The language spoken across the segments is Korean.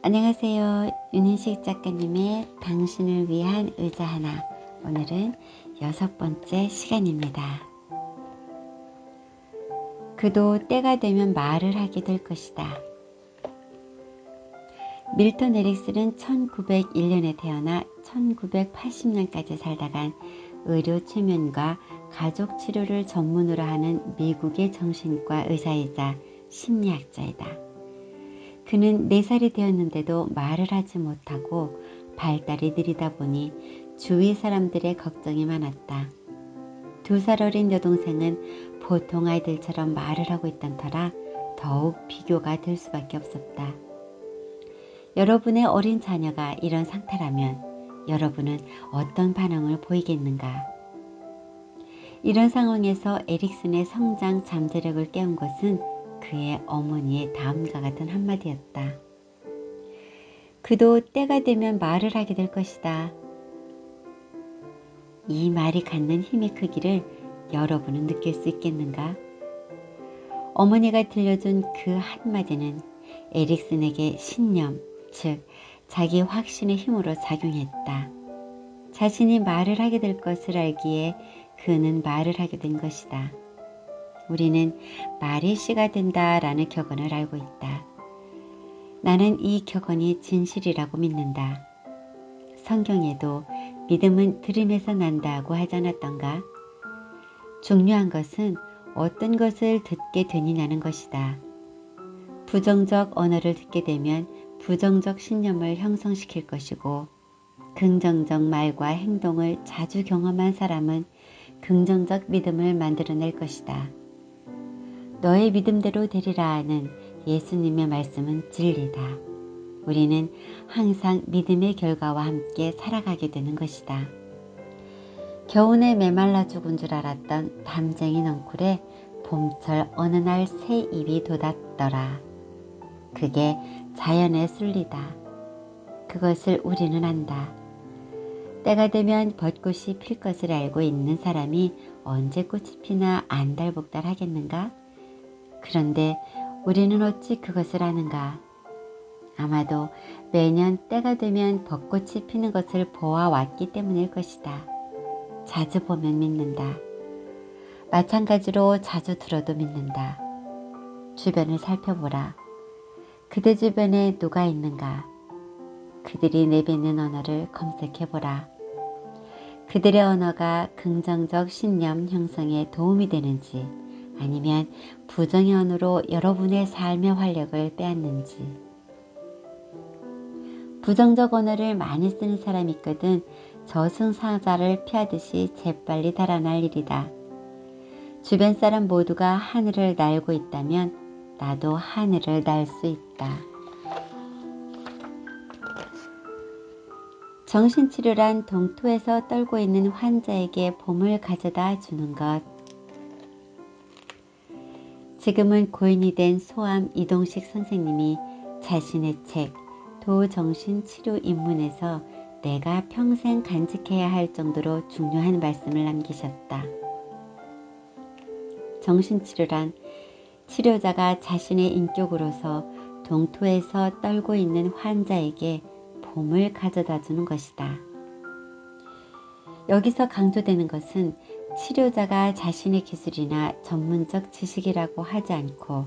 안녕하세요. 윤인식 작가님의 당신을 위한 의자 하나. 오늘은 6번째 시간입니다. 그도 때가 되면 말을 하게 될 것이다. 밀턴 에릭슨은 1901년에 태어나 1980년까지 살다간 의료 최면과 가족 치료를 전문으로 하는 미국의 정신과 의사이자 심리학자이다. 그는 4살이 되었는데도 말을 하지 못하고 발달이 느리다 보니 주위 사람들의 걱정이 많았다. 2살 어린 여동생은 보통 아이들처럼 말을 하고 있던 터라 더욱 비교가 될 수밖에 없었다. 여러분의 어린 자녀가 이런 상태라면 여러분은 어떤 반응을 보이겠는가? 이런 상황에서 에릭슨의 성장 잠재력을 깨운 것은 그의 어머니의 다음과 같은 한마디였다. 그도 때가 되면 말을 하게 될 것이다. 이 말이 갖는 힘의 크기를 여러분은 느낄 수 있겠는가? 어머니가 들려준 그 한마디는 에릭슨에게 신념, 즉 자기 확신의 힘으로 작용했다. 자신이 말을 하게 될 것을 알기에 그는 말을 하게 된 것이다. 우리는 말의 씨가 된다라는 격언을 알고 있다. 나는 이 격언이 진실이라고 믿는다. 성경에도 믿음은 들음에서 난다고 하지 않았던가? 중요한 것은 어떤 것을 듣게 되느냐는 것이다. 부정적 언어를 듣게 되면 부정적 신념을 형성시킬 것이고, 긍정적 말과 행동을 자주 경험한 사람은 긍정적 믿음을 만들어낼 것이다. 너의 믿음대로 되리라는 예수님의 말씀은 진리다. 우리는 항상 믿음의 결과와 함께 살아가게 되는 것이다. 겨우내 메말라 죽은 줄 알았던 담쟁이 넝쿨에 봄철 어느 날 새 잎이 돋았더라. 그게 자연의 순리다. 그것을 우리는 안다. 때가 되면 벚꽃이 필 것을 알고 있는 사람이 언제 꽃이 피나 안달복달 하겠는가? 그런데 우리는 어찌 그것을 아는가? 아마도 매년 때가 되면 벚꽃이 피는 것을 보아왔기 때문일 것이다. 자주 보면 믿는다. 마찬가지로 자주 들어도 믿는다. 주변을 살펴보라. 그대 주변에 누가 있는가? 그들이 내뱉는 언어를 검색해보라. 그들의 언어가 긍정적 신념 형성에 도움이 되는지 아니면 부정의 언어로 여러분의 삶의 활력을 빼앗는지. 부정적 언어를 많이 쓰는 사람이 있거든 저승사자를 피하듯이 재빨리 달아날 일이다. 주변 사람 모두가 하늘을 날고 있다면 나도 하늘을 날 수 있다. 정신치료란 동토에서 떨고 있는 환자에게 봄을 가져다 주는 것. 지금은 고인이 된 소암 이동식 선생님이 자신의 책 도정신치료 입문에서 내가 평생 간직해야 할 정도로 중요한 말씀을 남기셨다. 정신치료란 치료자가 자신의 인격으로서 동토에서 떨고 있는 환자에게 봄을 가져다 주는 것이다. 여기서 강조되는 것은 치료자가 자신의 기술이나 전문적 지식이라고 하지 않고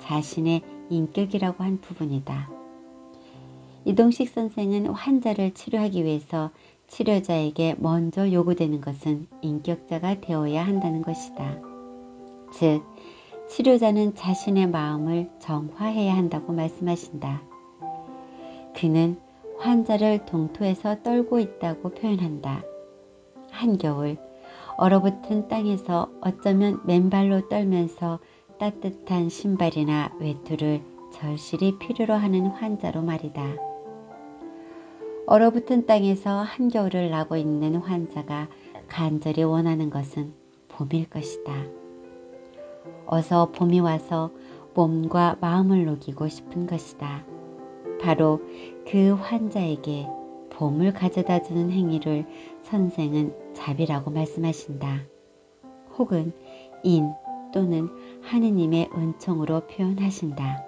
자신의 인격이라고 한 부분이다. 이동식 선생은 환자를 치료하기 위해서 치료자에게 먼저 요구되는 것은 인격자가 되어야 한다는 것이다. 즉, 치료자는 자신의 마음을 정화해야 한다고 말씀하신다. 그는 환자를 동토에서 떨고 있다고 표현한다. 한겨울 얼어붙은 땅에서 어쩌면 맨발로 떨면서 따뜻한 신발이나 외투를 절실히 필요로 하는 환자로 말이다. 얼어붙은 땅에서 한겨울을 나고 있는 환자가 간절히 원하는 것은 봄일 것이다. 어서 봄이 와서 몸과 마음을 녹이고 싶은 것이다. 바로 그 환자에게 봄을 가져다 주는 행위를 선생은 자비라고 말씀하신다. 혹은 인 또는 하느님의 은총으로 표현하신다.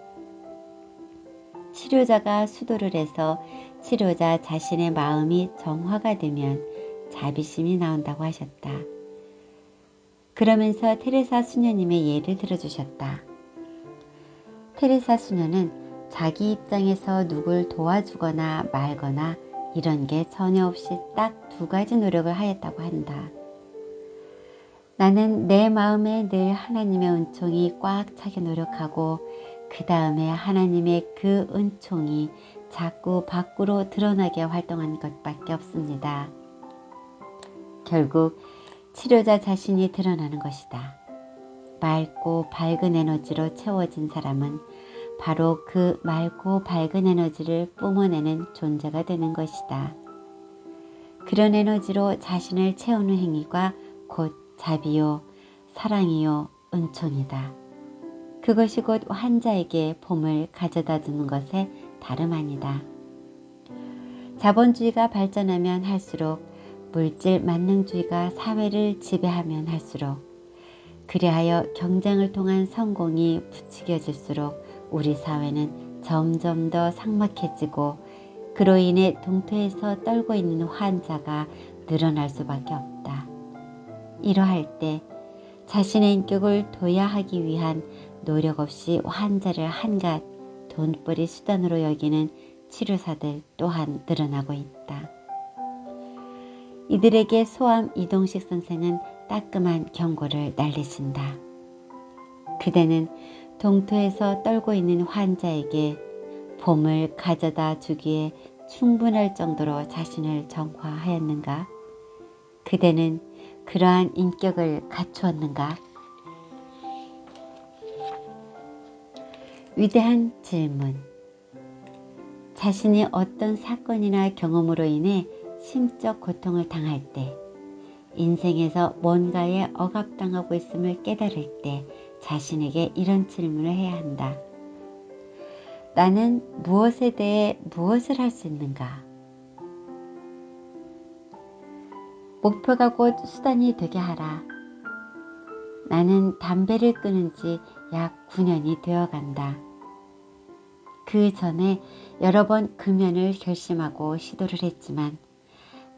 치료자가 수도를 해서 치료자 자신의 마음이 정화가 되면 자비심이 나온다고 하셨다. 그러면서 테레사 수녀님의 예를 들어주셨다. 테레사 수녀는 자기 입장에서 누굴 도와주거나 말거나 이런 게 전혀 없이 딱 2가지 노력을 하였다고 한다. 나는 내 마음에 늘 하나님의 은총이 꽉 차게 노력하고 그 다음에 하나님의 그 은총이 자꾸 밖으로 드러나게 활동한 것밖에 없습니다. 결국 치료자 자신이 드러나는 것이다. 맑고 밝은 에너지로 채워진 사람은 바로 그 맑고 밝은 에너지를 뿜어내는 존재가 되는 것이다. 그런 에너지로 자신을 채우는 행위가 곧 자비요, 사랑이요, 은총이다. 그것이 곧 환자에게 봄을 가져다 주는 것에 다름 아니다. 자본주의가 발전하면 할수록 물질 만능주의가 사회를 지배하면 할수록 그리하여 경쟁을 통한 성공이 부추겨질수록 우리 사회는 점점 더 삭막해지고 그로 인해 동토에서 떨고 있는 환자가 늘어날 수밖에 없다. 이러할 때 자신의 인격을 도야하기 위한 노력 없이 환자를 한갓 돈벌이 수단으로 여기는 치료사들 또한 늘어나고 있다. 이들에게 소암 이동식 선생은 따끔한 경고를 날리신다. 그대는 동토에서 떨고 있는 환자에게 봄을 가져다 주기에 충분할 정도로 자신을 정화하였는가? 그대는 그러한 인격을 갖추었는가? 위대한 질문. 자신이 어떤 사건이나 경험으로 인해 심적 고통을 당할 때, 인생에서 뭔가에 억압당하고 있음을 깨달을 때 자신에게 이런 질문을 해야 한다. 나는 무엇에 대해 무엇을 할 수 있는가? 목표가 곧 수단이 되게 하라. 나는 담배를 끊은 지 약 9년이 되어간다. 그 전에 여러 번 금연을 결심하고 시도를 했지만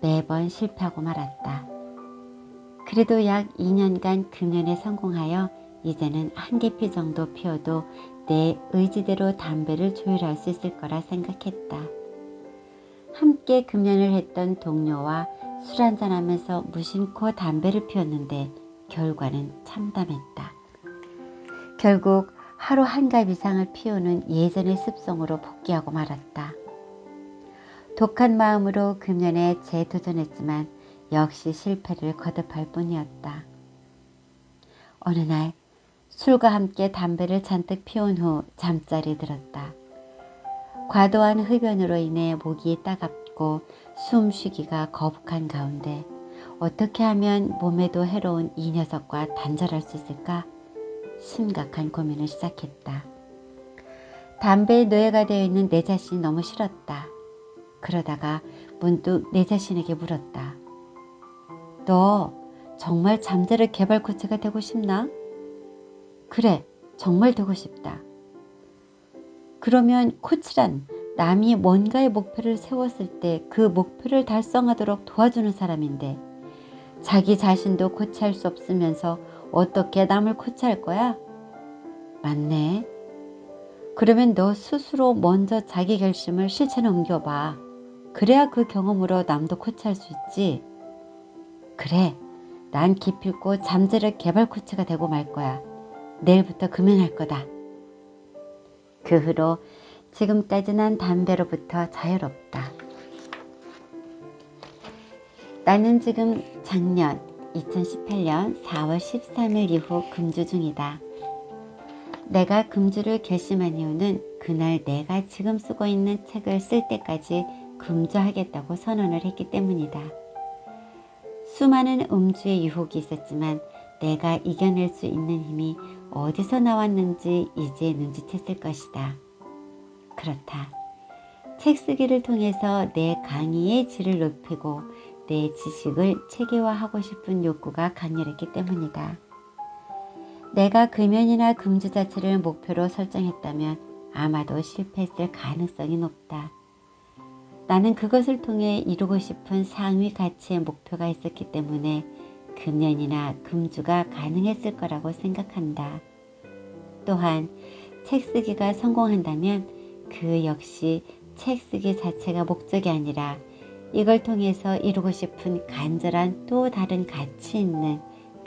매번 실패하고 말았다. 그래도 약 2년간 금연에 성공하여 이제는 한 개피 정도 피워도 내 의지대로 담배를 조율할 수 있을 거라 생각했다. 함께 금연을 했던 동료와 술 한잔하면서 무심코 담배를 피웠는데 결과는 참담했다. 결국 하루 1갑 이상을 피우는 예전의 습성으로 복귀하고 말았다. 독한 마음으로 금연에 재도전했지만 역시 실패를 거듭할 뿐이었다. 어느 날 술과 함께 담배를 잔뜩 피운 후 잠자리 들었다. 과도한 흡연으로 인해 목이 따갑고 숨쉬기가 거북한 가운데 어떻게 하면 몸에도 해로운 이 녀석과 단절할 수 있을까? 심각한 고민을 시작했다. 담배의 노예가 되어 있는 내 자신이 너무 싫었다. 그러다가 문득 내 자신에게 물었다. 너 정말 잠재력 개발 코치가 되고 싶나? 그래, 정말 되고 싶다. 그러면 코치란 남이 뭔가의 목표를 세웠을 때 그 목표를 달성하도록 도와주는 사람인데 자기 자신도 코치할 수 없으면서 어떻게 남을 코치할 거야? 맞네. 그러면 너 스스로 먼저 자기 결심을 실천에 옮겨봐. 그래야 그 경험으로 남도 코치할 수 있지. 그래, 난 기필코 잠재력 개발 코치가 되고 말 거야. 내일부터 금연할 거다. 그 후로 지금까지 난 담배로부터 자유롭다. 나는 지금 작년 2018년 4월 13일 이후 금주 중이다. 내가 금주를 결심한 이유는 그날 내가 지금 쓰고 있는 책을 쓸 때까지 금주하겠다고 선언을 했기 때문이다. 수많은 음주의 유혹이 있었지만 내가 이겨낼 수 있는 힘이 어디서 나왔는지 이제 눈치챘을 것이다. 그렇다. 책 쓰기를 통해서 내 강의의 질을 높이고 내 지식을 체계화하고 싶은 욕구가 강렬했기 때문이다. 내가 금연이나 금주 자체를 목표로 설정했다면 아마도 실패했을 가능성이 높다. 나는 그것을 통해 이루고 싶은 상위 가치의 목표가 있었기 때문에 금연이나 금주가 가능했을 거라고 생각한다. 또한 책 쓰기가 성공한다면 그 역시 책 쓰기 자체가 목적이 아니라 이걸 통해서 이루고 싶은 간절한 또 다른 가치 있는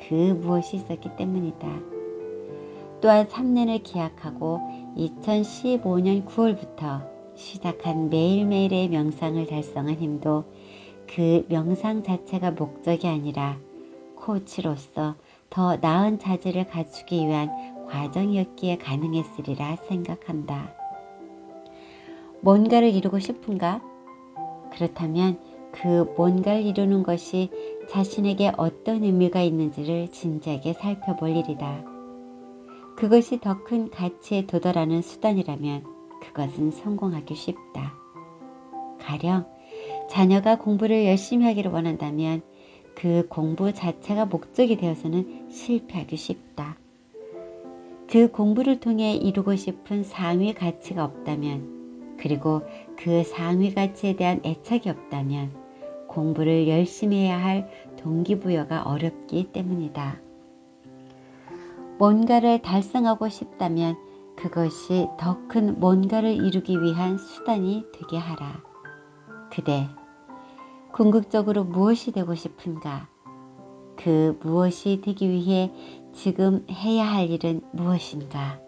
그 무엇이 있었기 때문이다. 또한 3년을 기약하고 2015년 9월부터 시작한 매일매일의 명상을 달성한 힘도 그 명상 자체가 목적이 아니라 코치로서 더 나은 자질을 갖추기 위한 과정이었기에 가능했으리라 생각한다. 뭔가를 이루고 싶은가? 그렇다면 그 뭔가를 이루는 것이 자신에게 어떤 의미가 있는지를 진지하게 살펴볼 일이다. 그것이 더 큰 가치에 도달하는 수단이라면 그것은 성공하기 쉽다. 가령 자녀가 공부를 열심히 하기를 원한다면 그 공부 자체가 목적이 되어서는 실패하기 쉽다. 그 공부를 통해 이루고 싶은 상위 가치가 없다면, 그리고 그 상위 가치에 대한 애착이 없다면 공부를 열심히 해야 할 동기부여가 어렵기 때문이다. 뭔가를 달성하고 싶다면 그것이 더 큰 뭔가를 이루기 위한 수단이 되게 하라. 그대, 궁극적으로 무엇이 되고 싶은가? 그 무엇이 되기 위해 지금 해야 할 일은 무엇인가?